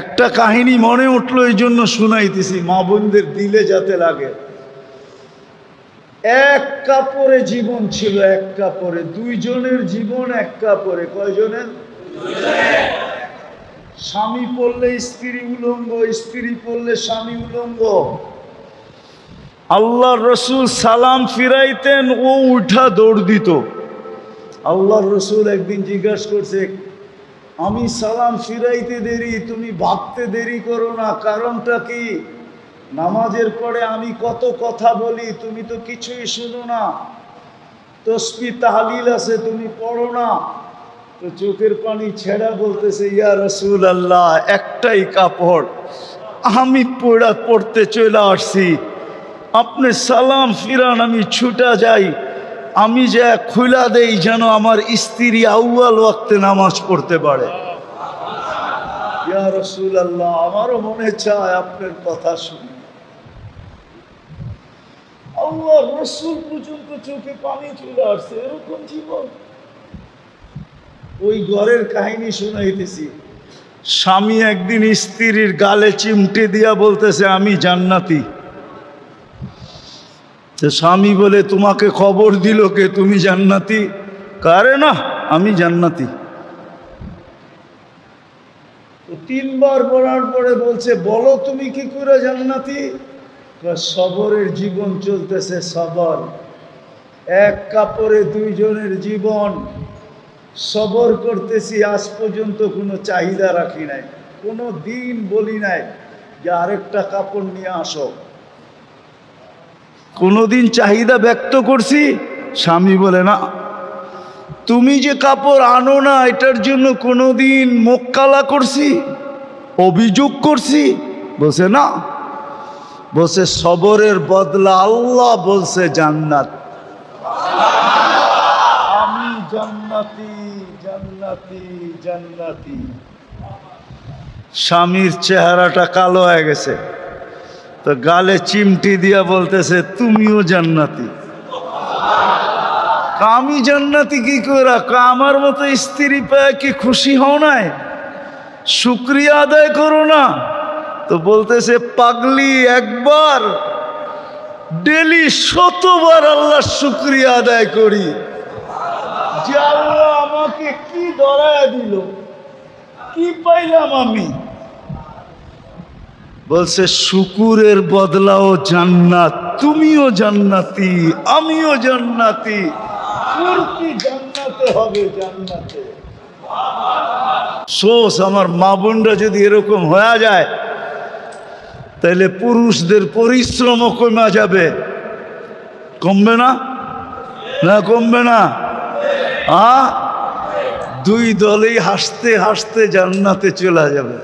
একটা কাহিনী মনে উঠলো, এই জন্য শুনাইতেছি, মা বোনদের দিলে যাতে লাগে। এক কাপড়ে জীবন ছিল, এক কাপড়ে, দুইজনের জীবন এক কাপড়ে। কয়জনের? স্বামী পড়লে স্ত্রী উলঙ্গ, স্ত্রী পড়লে স্বামী উলঙ্গ। আল্লাহ রসুল সালাম ফিরাইতেন, ও উঠা দৌড় দিত। আল্লাহ রসুল একদিন জিজ্ঞাসা করছে, আমি সালাম ফিরাইতে দেরি, তুমি ভাবতে দেরি করো না, কারণটা কি? নামাজের পরে আমি কত কথা বলি, তুমি তো কিছুই শুনো না। তসবিহ তাহলিল আছে, তুমি পড়ো না। তো চোখের পানি ছেড়া বলতেছে, ইয়া রাসূল আল্লাহ, একটাই কাপড়, আমি পড়তে চলে আসছি, আপনি সালাম ফিরান, আমি ছুটা যাই, আমি যা খুলা দেই যেন আমার স্ত্রী আউয়াল ওয়াক্তে নামাজ পড়তে পারে। ইয়া রাসূল আল্লাহ, আমারও মনে চায় আপনার কথা শুনি। আল্লাহ রসুল পর্যন্ত চোখে পানি চলে আসছে, এরকম জীবন। ওই ঘরের কাহিনী শোনাইতেছি। স্বামী একদিন স্ত্রীর গালে চিমটে দিয়া বলতেছে, আমি জান্নাতি। স্বামী বলে, তোমাকে খবর দিল কে তুমি জান্নাতি? কারে না, আমি জান্নাতি। তিনবার বলার পরে বলছে, বলো তুমি কি করে জান্নাতি? সবরের জীবন চলতেছে, সবর। এক কাপড়ে দুইজনের জীবন, সবর করতেছি। আজ পর্যন্ত কোনো চাহিদা রাখি নাই, কোনো দিন বলি নাই যে আরেকটা কাপড় নিয়ে আসো। কোনোদিন চাহিদা ব্যক্ত করছি? স্বামী বলে না। তুমি যে কাপড় আনো না, এটার জন্য কোনোদিন মোক্কালা করছি, অভিযোগ করছি? বলছে না। বলছে সবরের বদলা আল্লাহ বলছে জান্নাত। আমি জান্নাতি, জান্নাতি, জান্নাতি। স্বামীর চেহারাটা কালো হয়ে গেছে, তো গালে চিমটি দিয়া বলতেছে, তুমিও জান্নাতি। আমি জান্নাতি কি করে? আমার মতো স্ত্রী পেয়ে কি খুশি হও নাই? শুকরিয়া আদায় করো না? তো বলতেছে, পাগলি, একবার ডেলি 100বার আল্লাহর শুকরিয়া আদায় করি যে আল্লাহ আমাকে কি ধরায় দিল, কি পাইলাম আমি। বলছে শুকুরের বদলাও জান্নাত, তুমিও জান্নাতি, আমিও জান্নাতি, কি জান্নাতে হবে, জান্নাতে। সোস আমার মা বোনরা যদি এরকম হয়ে যায়, তাহলে পুরুষদের পরিশ্রমও কমে যাবে। কমবে না? না কমবে না? দুই দলেই হাসতে হাসতে জান্নাতে চলে যাবে।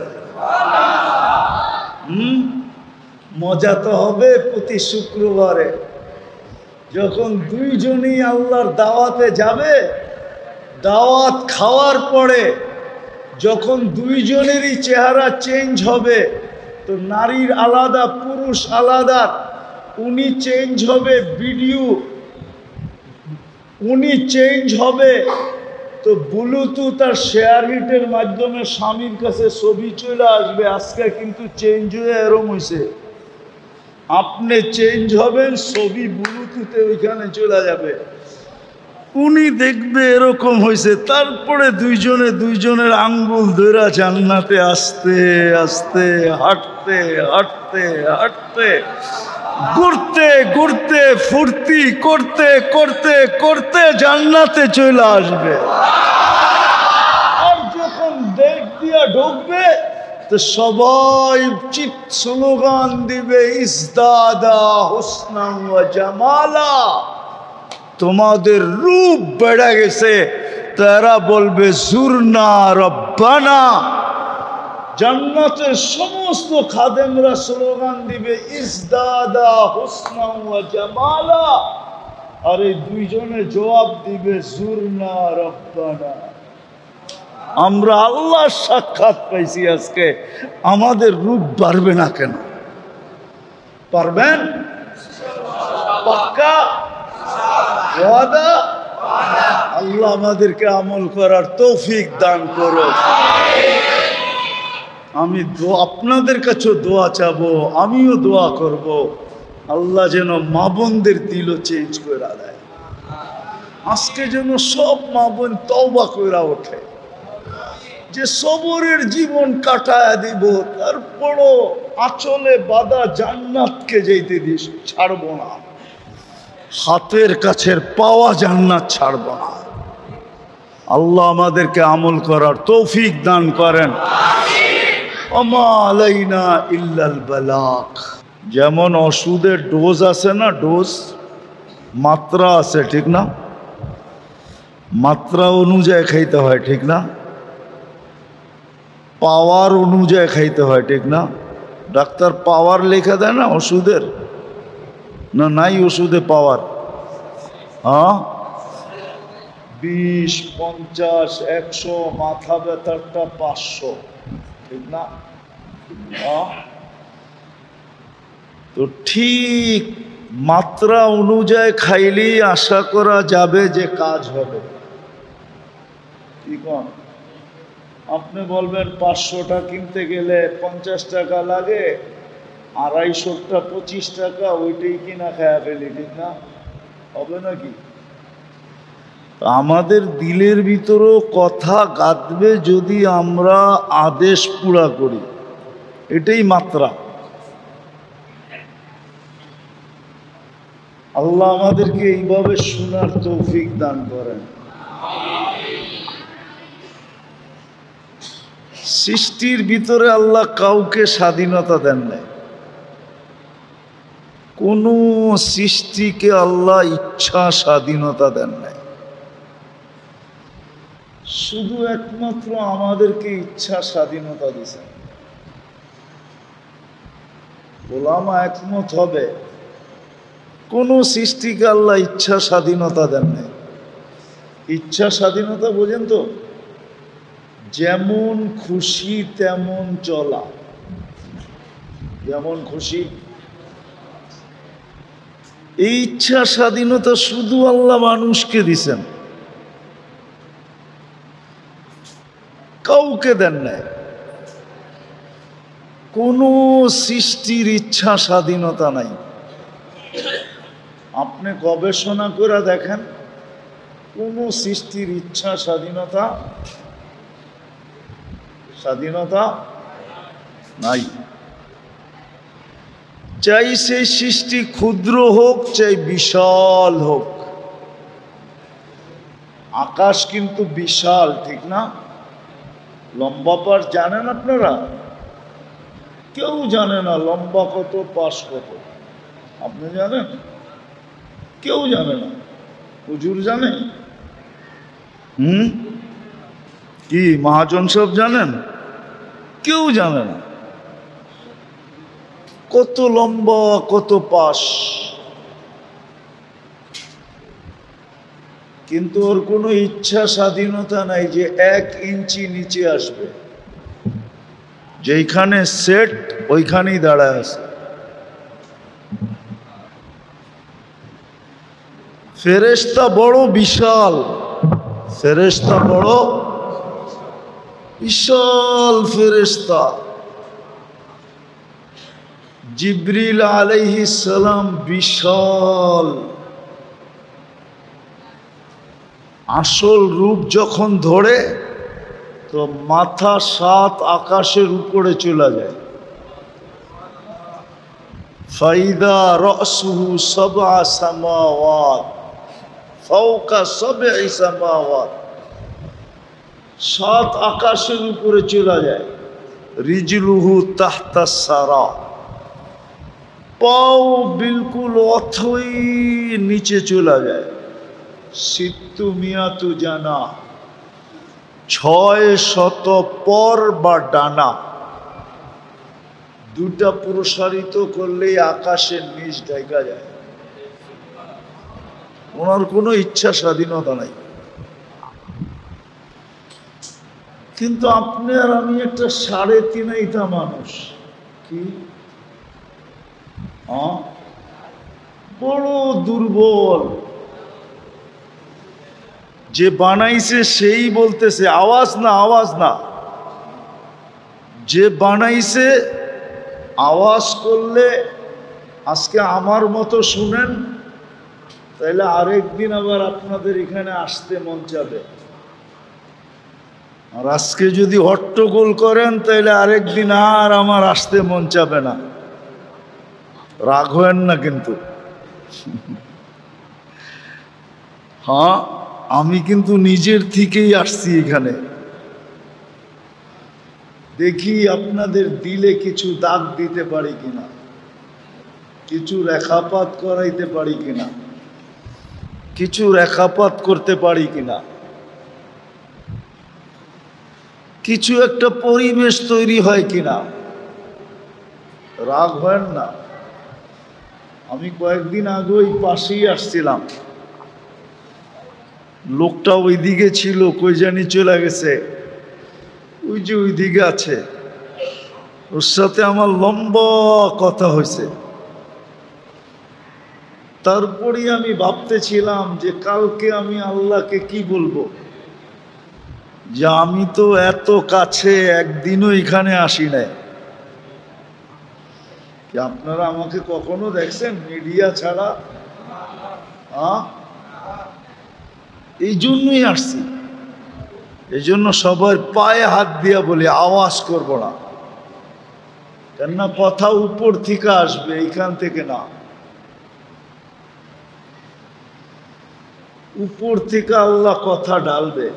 মজা তো হবে প্রতি শুক্রবারে, যখন দুইজনই আল্লাহর দাওয়াতে যাবে। দাওয়াত খাওয়ার পরে যখন দুইজনেরই চেহারা চেঞ্জ হবে, তো নারীর আলাদা, পুরুষ আলাদা, উনি চেঞ্জ হবে, ভিডিও উনি চেঞ্জ হবে, তো ব্লুটুথ আর শেয়ার হিটের মাধ্যমে স্বামীর কাছে ছবি চলে আসবে। আজকে কিন্তু চেঞ্জ হয়ে এরম হয়েছে, আপনি চেঞ্জ হবেন, ছবি ব্লুটুথে ওইখানে চলে যাবে, উনি দেখবে এরকম হয়েছে। তারপরে দুইজনের আঙ্গুল ধরে জান্নাতে আস্তে আস্তে হাঁটতে হাঁটতে হাঁটতে, ঘুরতে ঘুরতে, ফুর্তি করতে করতে করতে জান্নাতে চলে আসবে। আর যখন দেখ দিয়া ঢুকবে, তো সবাই চিৎ স্লোগান দিবে, ইসদাদা হুসনান ওয়া জামালা, তোমাদের রূপ বেড়ে গেছে। তারা বলবে, জুরনা রব্বানা। জান্নাতের সমস্ত খাদেমরা স্লোগান দিবে, ইসদাদা হুসনান ওয়া জামালা। আর এই দুইজনে জবাব দিবে, জুরনা রব্বানা। আমরা আল্লাহর সাক্ষাৎ পাইছি আজকে, আমাদের রূপ বাড়বে না কেন? পারবেন? পাক্কা ওয়াদা? আল্লাহ আমাদেরকে আমল করার তৌফিক দান করো। আমি আপনাদের কাছেও দোয়া চাবো, আমিও দোয়া করব, আল্লাহ যেন মা বোনদের দিলও চেঞ্জ করে দেয়। আজকে যেন সব মা বোন তওবা করে ওঠে যে সবরের জীবন কাটায় দিব, তারপরও আঁচলে বাঁধা জান্নাতকে যেতে দিস ছাড়বো না, হাতের কাছের পাওয়া জান্নাত ছাড়বো না। আল্লাহ আমাদেরকে আমল করার তৌফিক দান করেন। ওমা আলাইনা ইল্লাল বালাগ। যেমন ওষুধের ডোজ আছে না, ডোজ মাত্রা আছে, ঠিক না? মাত্রা অনুযায়ী খাইতে হয়, ঠিক না? পাওয়ার অনুযায়ী খাইতে হয়, ঠিক না? ডাক্তার পাওয়ার লেখা দেয় না ওষুধের, না নাই ওষুধে পাওয়ার? হ্যাঁ, 20, 50, 100, মাথা ব্যথারটা 500, ঠিক না? তো ঠিক মাত্রা অনুযায়ী খাইলেই আশা করা যাবে যে কাজ হবে। কি কোন? আপনি বলবেন 500টা কিনতে গেলে 50 টাকা লাগে, 250টা 25 টাকা, ওইটাই কিনা খায়া ফেলি, ঠিক না? হবে নাকি? আমাদের দিলের ভিতরও কথা গাঁথবে যদি আমরা আদেশ পুরা করি, এটাই মাত্রা। আল্লাহ আমাদেরকে এইভাবে শোনার তৌফিক দান করেন। সৃষ্টির ভিতরে আল্লাহ কাউকে স্বাধীনতা দেন নাই। কোন সৃষ্টিকে আল্লাহ ইচ্ছা স্বাধীনতা দেন নাই, শুধু একমাত্র আমাদেরকে ইচ্ছা স্বাধীনতা দিয়েছেন। ওলামা একমত হবে, কোন সৃষ্টিকে আল্লাহ ইচ্ছা স্বাধীনতা দেন নাই। ইচ্ছা স্বাধীনতা বোঝেন তো? যেমন খুশি তেমন চলা, যেমন খুশি। এই ইচ্ছা স্বাধীনতা শুধু আল্লাহ মানুষকে দিছেন, কাউকে দেন নাই। কোন সৃষ্টির ইচ্ছা স্বাধীনতা নাই। আপনি গবেষণা করে দেখেন, কোন সৃষ্টির ইচ্ছা স্বাধীনতা নাই। চাই সেই সৃষ্টি ক্ষুদ্র হোক চাই বিশাল হোক। আকাশ কিন্তু বিশাল, ঠিক না? লম্বা পাশ জানেন আপনারা? কেউ জানে না লম্বা কত, পাশ কত। আপনি জানেন? কেউ জানে না। হুজুর জানে? কি মহাজন সব জানেন? কেউ জানে না কত লম্বা কত পাশ। কিন্তু ওর কোনো ইচ্ছা স্বাধীনতা নাই যে 1 ইঞ্চি নিচে আসবে। যেখানে সেট ওইখানেই দাঁড়ায় আছে। ফেরেশতা বড় বিশাল, ফেরেশতা বড় বিশাল ফেরেশতা। জিবরিল আলাইহিস সালাম বিশাল। আসল রূপ যখন ধরে তো মাথা 7 আকাশের উপরে চলে যায়। ফাইদা রাসুহু সাবআ সামাওয়াত ফাওকা সাবঈ সামাওয়াত, 7 আকাশের উপরে চলে যায়। রিজলুহু তাহতা সারা, পাও বিলকুল অথই নিচে চলে যায়। সিত্তু মিয়াতু জানা, 600 পর বা ডানা। 2টা প্রসারিত করলেই আকাশের নিচ ঢাকা যায়। ওনার কোনো ইচ্ছা স্বাধীনতা নাই। কিন্তু আপনি আর আমি একটা 3.5 মানুষ, কি বড় দুর্বল। যে বানাইছে সেই বলতেছে আওয়াজ না, আওয়াজ না। যে বানাইছে আওয়াজ করলে আজকে আমার মতো শুনেন, তাইলে আরেকদিন আবার আপনাদের এখানে আসতে মন চাবে। আর আজকে যদি হট্টগোল করেন তাইলে আরেকদিন আর আমার আসতে মন চাবে না। রাগ হয়েন না কিন্তু। হ্যাঁ, আমি কিন্তু নিজের থেকেই আসছি এখানে। দেখি আপনাদের দিলে কিছু দাগ দিতে পারি কিনা, কিছু রেখাপাত করাইতে পারি কিনা, কিছু রেখাপাত করতে পারি কিনা, কিছু একটা পরিবেশ তৈরি হয় কিনা। রাগ হয় না। আমি কয়েকদিন আগে ওই পাশেই আসছিলাম, লোকটা ওইদিকে ছিল, কই জানি চলে গেছে, ওই যে ওইদিকে আছে, ওর সাথে আমার লম্বা কথা হয়েছে। তারপরে আমি ভাবতেছিলাম যে কালকে আমি আল্লাহকে কি বলবো, যে আমি তো এত কাছে একদিনও এখানে আসি নাই। আপনারা আমাকে কখনো দেখছেন মিডিয়া ছাড়া? এই জন্যই আসছি। এই জন্য সবার পায়ে হাত দিয়া বলি আওয়াজ করব না, কেননা কথা উপর থেকে আসবে, এইখান থেকে না। উপর থেকে আল্লাহ কথা ডালবে।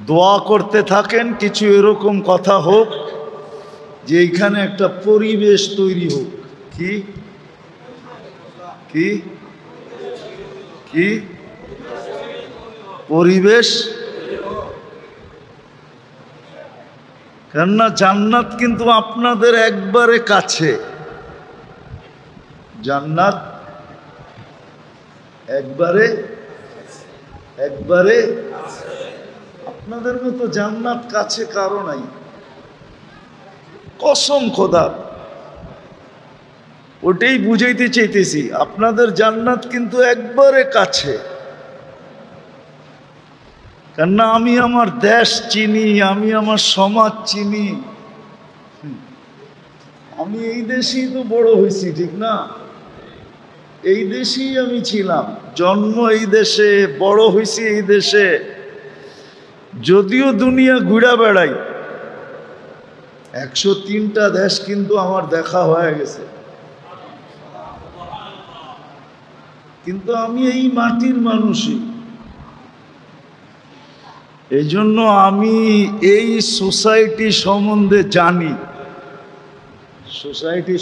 দোয়া করতে থাকেন কিছু এরকম কথা হোক, যে এইখানে একটা পরিবেশ তৈরি হোক। কি কি কি পরিবেশ? কেননা জান্নাত কিন্তু আপনাদের একবারে কাছে। জান্নাত একবারে একবারে আপনাদের মতো জান্নাত কাছে কারো নাই, কসম খোদার। ওটাই বুঝাইতে চাইতেছি, আপনাদের জান্নাত কিন্তু একবারে কাছে। কেননা আমি আমার দেশ চিনি, আমি আমার সমাজ চিনি। আমি এই দেশেই তো বড় হয়েছি, ঠিক না? এই দেশেই আমি ছিলাম, জন্ম এই দেশে, বড় হয়েছি এই দেশে। যদিও দুনিয়া ঘুরা বেড়াই, 103টা দেশ কিন্তু আমার দেখা হয়ে গেছে, কিন্তু আমি এই মাটির মানুষই। এই জন্য আমি এই সোসাইটি সম্বন্ধে জানি। সোসাইটি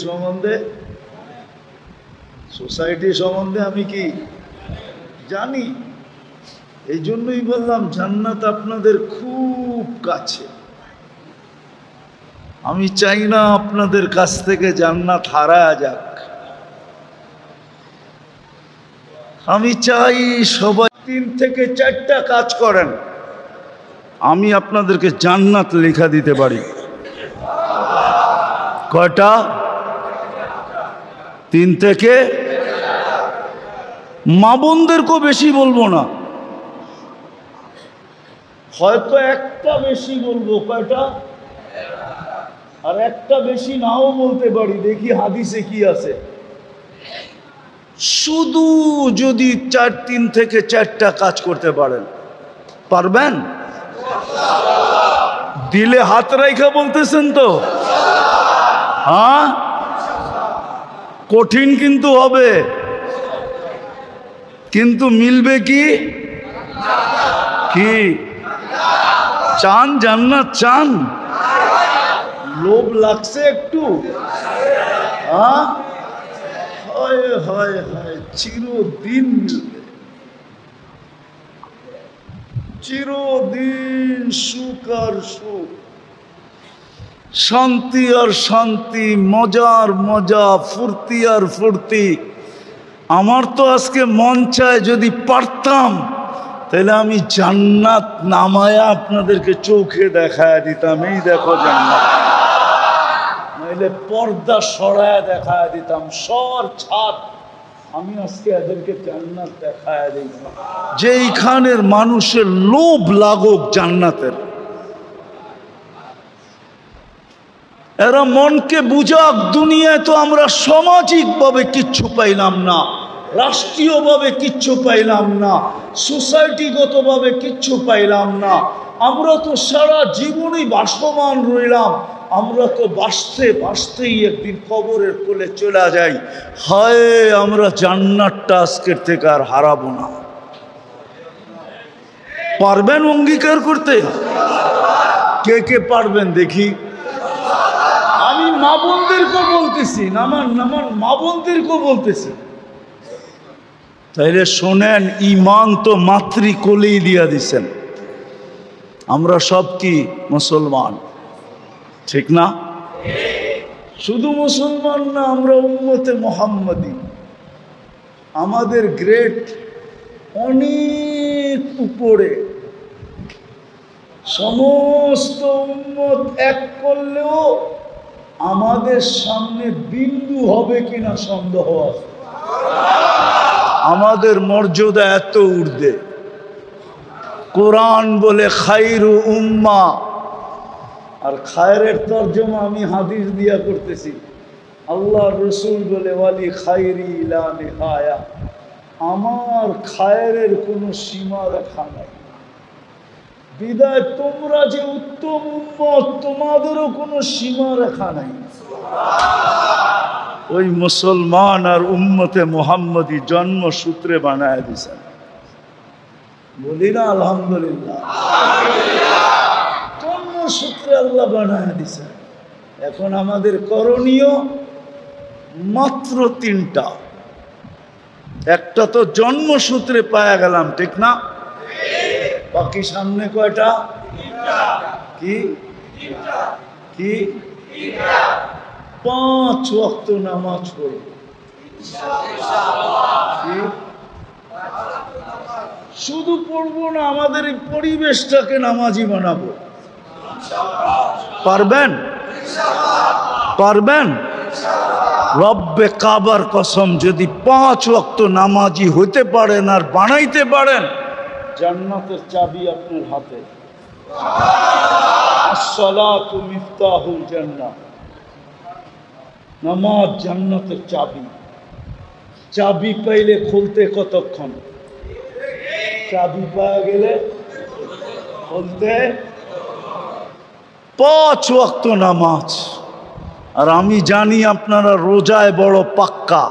সম্বন্ধে আমি কি জানি। এই জন্যই বললাম জান্নাত আপনাদের খুব কাছে। আমি চাই না আপনাদের কাছ থেকে জান্নাত হারায় যাক। আমি চাই সবাই 3 থেকে 4টা কাজ করেন, আমি আপনাদেরকে জান্নাত লেখা দিতে পারি। কয়টা? 3 থেকে। মা বোনদেরকেও বেশি বলবো না, হয়তো একটা বেশি বলবো। কয়টা? আর একটা বেশি নাও বলতে পারি, দেখি হাদিসে কি আছে। শুধু যদি 3 থেকে 4টা কাজ করতে পারেন, পারবেন? দিলে হাত রাইখা বলতেছেন তো? হ্যাঁ, কঠিন কিন্তু হবে, কিন্তু মিলবে কি? কি চান? জান্নাত চান? লোভ লাগছে একটু? হ্যাঁ, হয় হয় হয়, চিরদিন মিলবে, চিরদিন সুখ আর সুখ, শান্তি আর শান্তি, মজার মজা, ফুর্তি আর ফুর্তি। আমার তো আজকে মন চায় যদি পারতাম তাহলে আমি জান্নাত নামায়া আপনাদেরকে চোখে দেখায় দিতাম, এই দেখো জান্নাত। নাইলে পর্দা সরায় দেখায় দিতাম, সর ছাদ, আমি আজকে এদেরকে জান্নাত দেখায় দিতাম। যেইখানের মানুষের লোভ লাগুক জান্নাতের, এরা মনকে বুঝাক, দুনিয়ায় তো আমরা সামাজিকভাবে কিচ্ছু পাইলাম না, রাষ্ট্রীয়ভাবে কিচ্ছু পাইলাম না, সোসাইটিগতভাবে কিচ্ছু পাইলাম না, আমরা তো সারা জীবনই বাসমান রইলাম, আমরা তো বাঁচতে বাঁচতেই একদিন কবরের কোলে চলে যাই। হায়, আমরা জান্নাতটা আজকের থেকে আর হারাবো না। পারবেন অঙ্গীকার করতে? কে কে পারবেন দেখি? আমি মা বোনদেরকেও বলতেছি, আমার মা বোনদেরকেও বলতেছি। তাইলে শোনেন, ইমান তো মাতৃকোলেই দিয়া দিছেন। আমরা সব কি মুসলমান, ঠিক না? শুধু মুসলমান না, আমরা উম্মতে মুহাম্মাদি। আমাদের গ্রেড অনেক উপরে। সমস্ত উম্মত এক করলেও আমাদের সামনে বিন্দু হবে কিনা সন্দেহ আছে। আমাদের মর্যাদা এত ঊর্ধ্বে। কোরআন বলে খায়রু উম্মা, আর খায়রের তর্জমা আমি হাদিস দিয়া করতেছি। আল্লাহ রসুল বলে ওয়ালি খায়রি লা নিহায়া, আমার খায়রের কোনো সীমা রেখা নাই। বিদায় তোমরা যে উত্তম উম্মত, তোমাদেরও কোনো সীমা রেখা নাই। ওই মুসলমান আর উম্মতে মুহাম্মদী জন্মসূত্রে বানায় দিছেন। বলি না আলহামদুলিল্লাহ? জন্মসূত্রে আল্লাহ বানায় দিছেন। এখন আমাদের করণীয় মাত্র তিনটা। একটা তো জন্মসূত্রে পায়া গেলাম, ঠিক না? বাকি সামনে কয়টা? কি কি? 5 ওয়াক্ত নামাজ পড়ব। শুধু পড়বো না, আমাদের এই পরিবেশটাকে নামাজি বানাবো। পারবেন? পারবেন? রব্বে কাবার কসম, যদি 5 ওয়াক্ত নামাজি হইতে পারেন আর বানাইতে পারেন, জান্নাতের চাবি আপনার হাতে। আসসালাতু মিফতাহুল জান্নাহ, নামাজ জান্নাতের চাবি। চাবি পাইলে খুলতে কতক্ষণ? চাবি পাওয়া গেলে খুলতে 5 ওয়াক্ত নামাজ। আর আমি জানি আপনারা রোজায় বড় পাক্কা।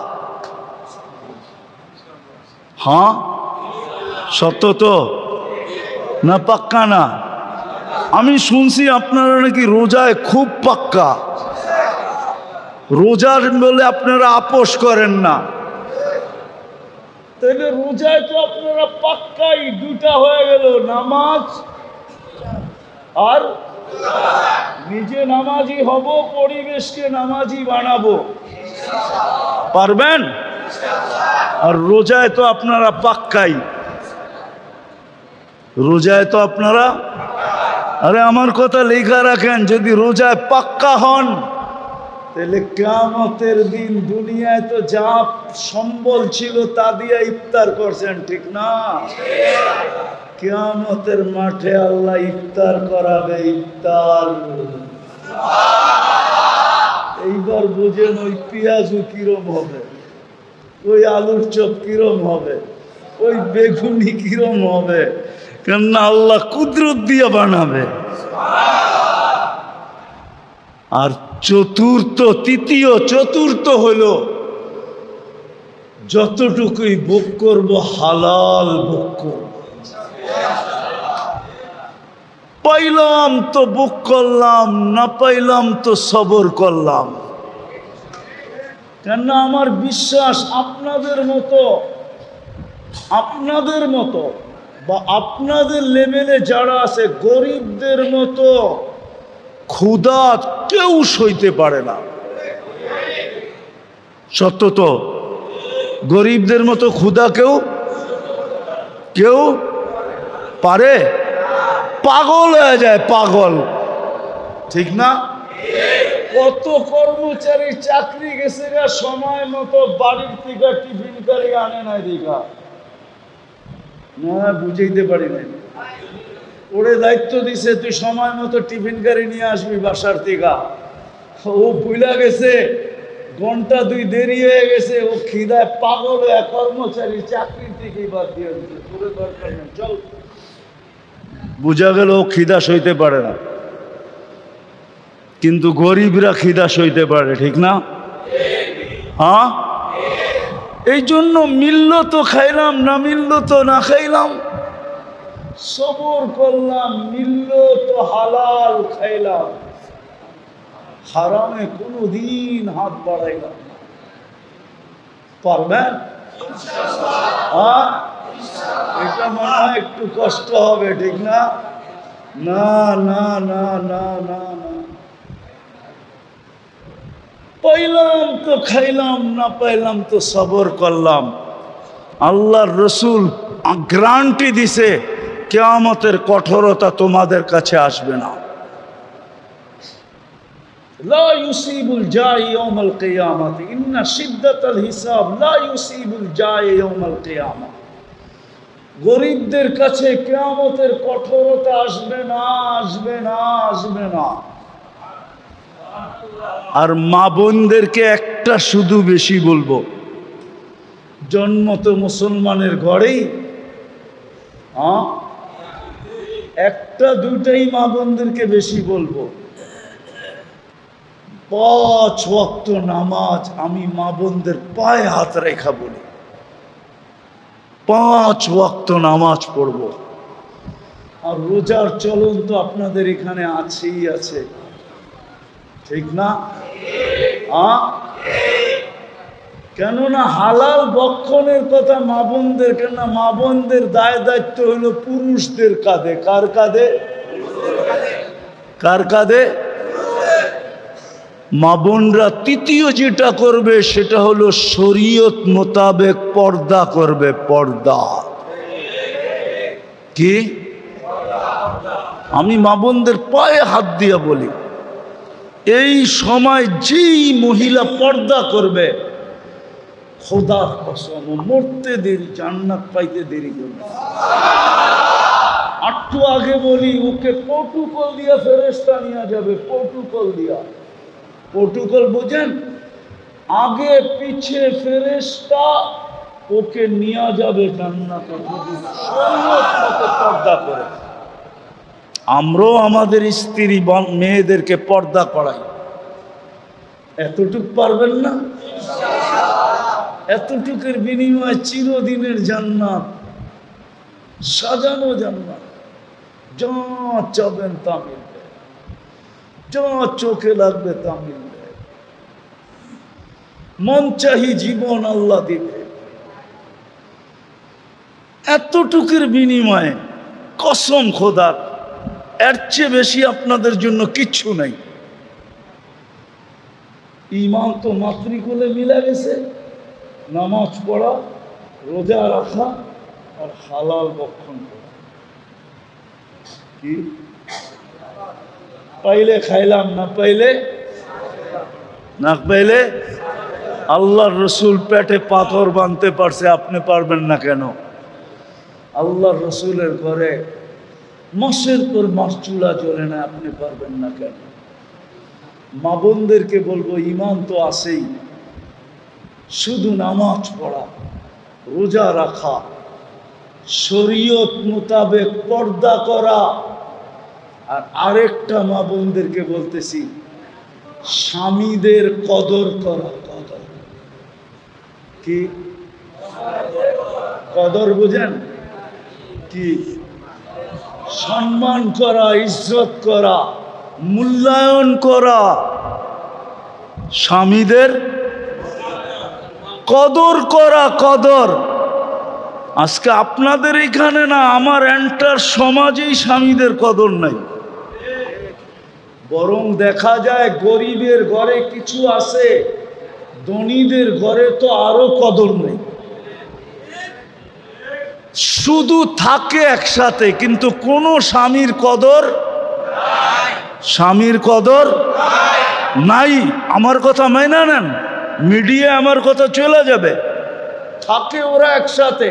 হ্যাঁ, সত্য তো না? পাক্কা না? আমি শুনছি আপনারা নাকি রোজায় খুব পাক্কা। রোজার বলে আপনারা আপোষ করেন না। তাহলে রোজায় তো আপনারা পাক্কাই। 2টা হয়ে গেল, নামাজ আর নিজে নামাজি হব, পরিবেশকে নামাজি বানাবো। পারবেন? আর রোজায় তো আপনারা পাক্কাই। রোজায় তো আপনারা, আরে আমার কথা লেখা রাখেন, যদি রোজায় পাক্কা হন তাহলে কিয়ামতের দিন দুনিয়ায় তো যা সম্বল ছিল তা দিয়ে ইফতার করছেন, ঠিক না? কিয়ামতের মাঠে আল্লাহ ইফতার করাবে। ইফতার এইবার বুঝেন, ওই পেঁয়াজু কিরম হবে, ওই আলুর চপ কিরম হবে, ওই বেগুনি কিরম হবে, কেননা আল্লাহ কুদরত দিয়ে বানাবে। আর চতুর্থ হলো যতটুকুই ভোগ করব হালাল ভোগ করব। পাইলাম তো ভোগ করলাম, না পাইলাম তো সবর করলাম। কেননা আমার বিশ্বাস আপনাদের মতো বা আপনাদের লেভেলে যারা আছে, গরিবদের মতো ক্ষুধা কেউ সইতে পারে না। সত্য তো? গরিবদের মতো ক্ষুধা কেউ পারে? পাগল হয়ে যায়, পাগল, ঠিক না? কত কর্মচারী চাকরি গেছে গা, সময় মতো বাড়ির থেকে টিফিন করে আনে নাই। দীঘা না, বুঝাইতে পারি নাই। ওরে দায়িত্ব দিছে, তুই সময় মতো টিফিন গাড়ি নিয়ে আসবি বাসার থেকে। ও ভুলা গেছে, ঘন্টা 2 দেরি হয়ে গেছে, ও খিদায় পাগল হয়ে কর্মচারী চাকরি থেকে বাদ দিয়ে দিচ্ছে, তোর দরকার নেই, চল। বুঝা গেল ও খিদা সইতে পারে না, কিন্তু গরিবরা খিদা সইতে পারে, ঠিক না? হ্যাঁ, এই জন্য মিলল তো খাইলাম, না মিলল তো না খাইলাম, সবর করলাম, মিলল তো হালাল খাইলাম, হারামে কোনোদিন হাত বাড়াইলাম না। পারবেন? হ্যাঁ, এটা মনে হয় একটু কষ্ট হবে, ঠিক না? না না না না না না, পাইলাম তো খাইলাম, না পাইলাম তো সবর করলাম। আল্লাহর রসুল গ্যারান্টি দিছে কিয়ামতের কঠোরতা তোমাদের কাছে আসবে না। লা ইউসিবুল জাই ইয়াউমাল কিয়ামত, ইন্না শিদ্দাতাল হিসাব লা ইউসিবুল জাই ইয়াউমাল কিয়ামত। গরিবদের কাছে কিয়ামতের কঠোরতা আসবে না, আসবে না, আসবে না। আর মা বোনদেরকে একটা শুধু বেশি বলবো, জন্ম তো মুসলমানের ঘরেই, হ্যাঁ, একটা দুইটাই মা বোনদেরকে বেশি বলবো। 5 ওয়াক্ত নামাজ আমি মা বোনদের পায়ে হাত রেখা বলি, 5 ওয়াক্ত নামাজ পড়ব। আর রোজার চলন তো আপনাদের এখানে আছেই আছে, ঠিক না? কেননা হালাল ভক্ষণের কথা মা বোনদের, কেননা মা বোনদের দায় দায়িত্ব হলো পুরুষদের কাঁধে। কার কাঁধে? কার কাঁধে? মা বোনরা তৃতীয় যেটা করবে সেটা হলো শরীয়ত মোতাবেক পর্দা করবে। পর্দা কি? আমি মা বোনদের পায়ে হাত দিয়ে বলি, এই সময় যেই মহিলা পর্দা করবে, খোদার কসম মরতে দেরি, জান্নাত পাইতে দেরি করবে। একটু আগে বলি, ওকে প্রটোকল দিয়া ফেরেশতা নিয়ে যাবে, প্রটোকল দিয়া। প্রটোকল বুঝেন? আগে পিছে ফেরেশতা ওকে নিয়ে যাবে জান্নাতে, যদি শরীয়ত মতে পর্দা করে। আমরাও আমাদের স্ত্রী মেয়েদেরকে পর্দা করাই, এতটুক পারবেন না? এতটুকের বিনিময়ে চিরদিনের জান্নাত, সাজানো জান্নাত, যা চাবেন তা মিলবে, যা চোখে লাগবে তা মিলবে, মন চাহি জীবন আল্লাহ দিবে। এতটুকুর বিনিময়ে কসম খোদার, এর চেয়ে বেশি আপনাদের জন্য কিচ্ছু নাই। ঈমান তো মাতৃকুলে মিলে গেছে, নামাজ পড়া, রোজা রাখা আর হালাল ভক্ষণ করা। কি? পাইলে খাইলাম, না পাইলে না পাইলে। আল্লাহর রসুল পেটে পাথর বাঁধতে পারছে, আপনি পারবেন না কেন? আল্লাহর রসুলের ঘরে মাসের পর মাস চুলা জ্বলে না, আপনি পারবেন না কেন? মা বোনদেরকে বলবো, ঈমান তো আছেই, শুধু নামাজ পড়া, রোজা রাখা, শরীয়ত মোতাবেক পর্দা করা। আর আরেকটা মা বোনদেরকে বলতেছি, স্বামীদের কদর করা। কদর কি? কদর বুঝেন কি? সম্মান করা, ইজ্জত করা, মূল্যায়ন করা, স্বামীদের কদর করা। কদর আজকে আপনাদের এখানে না, আমার এন্টার সমাজেই স্বামীদের কদর নাই। বরং দেখা যায় গরিবের ঘরে কিছু আছে, ধনীদের ঘরে তো আরো কদর নেই। শুধু থাকে একসাথে, কিন্তু কোনো স্বামীর কদর, স্বামীর কদর নাই। আমার কথা মাইনা নেন, মিডিয়া আমার কথা চলে যাবে। থাকে ওরা একসাথে,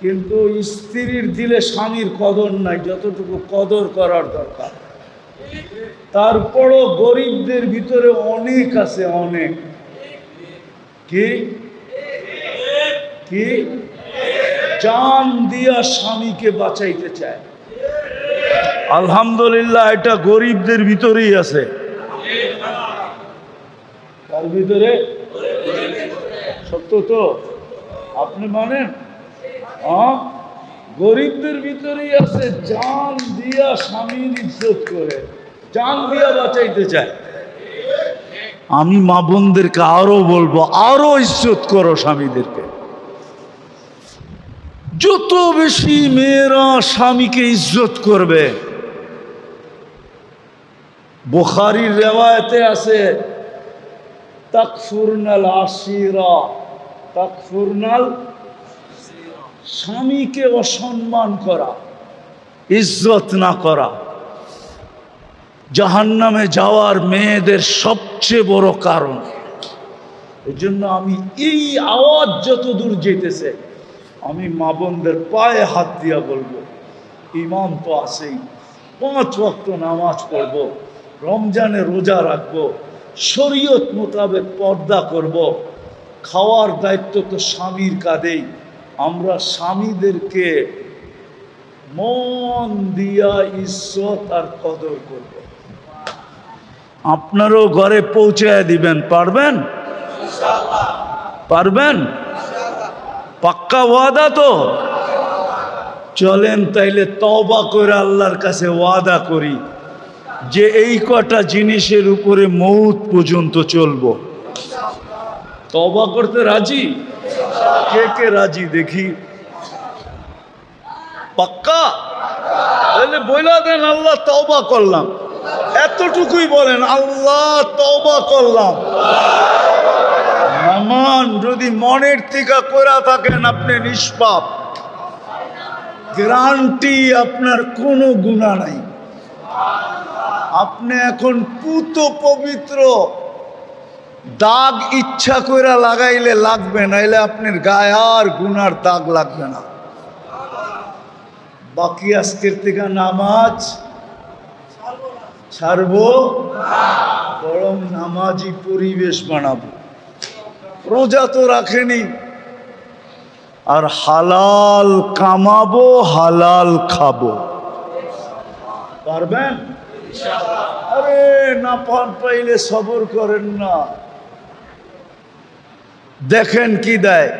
কিন্তু স্ত্রীর দিলে স্বামীর কদর নাই, যতটুকু কদর করার দরকার। তারপরও গরিবদের ভিতরে অনেক আছে, অনেক। কি কি জান দিয়া স্বামীকে বাঁচাইতে চায়। আলহামদুলিল্লাহ, এটা গরিবদের ভিতরেই আছে। তার ভিতরে সত্য তো আপনি মানেন? গরিবদের ভিতরেই আছে, জান দিয়া স্বামীর ইজ্জত করে, জান দিয়া বাঁচাইতে চায়। আমি মা বোনদেরকে আরো বলবো, আরো ইজ্জত করো স্বামীদেরকে। যত বেশি মেয়েরা স্বামীকে ইজ্জত করবে, বুখারীর রিওয়ায়াতে আছে তাকফুরনাল আশিরা, তাকফুরনাল, স্বামীকে অসম্মান করা, ইজ্জত না করা জাহান্নামে যাওয়ার মেয়েদের সবচেয়ে বড় কারণ। এই জন্য আমি এই আওয়াজ যত দূর যেতেছে, আমি মা বোনদের পায়ে হাত দিয়া বলবো, ইমান তো আছেই, 5 ওয়াক্ত নামাজ পড়ব, রমজানে রোজা রাখবো, শরীয়ত মোতাবেক পর্দা করব, খাওয়ার দায়িত্ব তো স্বামীর কাঁধেই। আমরা স্বামীদেরকে মন দিয়া ইজ্জত আর কদর করব। আপনারও ঘরে পৌঁছায় দিবেন, পারবেন? পারবেন? পাক্কা ওয়াদা তো? চলেন তাইলে তওবা করে আল্লাহর কাছে ওয়াদা করি যে এই কটা জিনিসের উপরে মৌত পর্যন্ত চলবো। তওবা করতে রাজি? কে কে রাজি দেখি? পাক্কা? তাহলে বইলা দেন, আল্লাহ তওবা করলাম। এতটুকুই বলেন, আল্লাহ তওবা করলাম। আমান যদি মনের থেকে কইরা থাকেন, আপনি নিষ্পাপ, গ্যারান্টি আপনার কোনো গুনাহ নাই। আপনি এখন পুত পবিত্র, দাগ ইচ্ছা কইরা লাগাইলে লাগবে, নাইলে আপনার গায়ে আর গুনার দাগ লাগবে না। বাকি আজকের থেকে নামাজ ছাড়বো, বরং নামাজি পরিবেশ বানাবো। রোজা তো রাখেনি, আর হালাল কামাবো, হালাল খাবো। পারবেন? আরে না পাইলে সবর করেন না। দেখেন কি দেয়।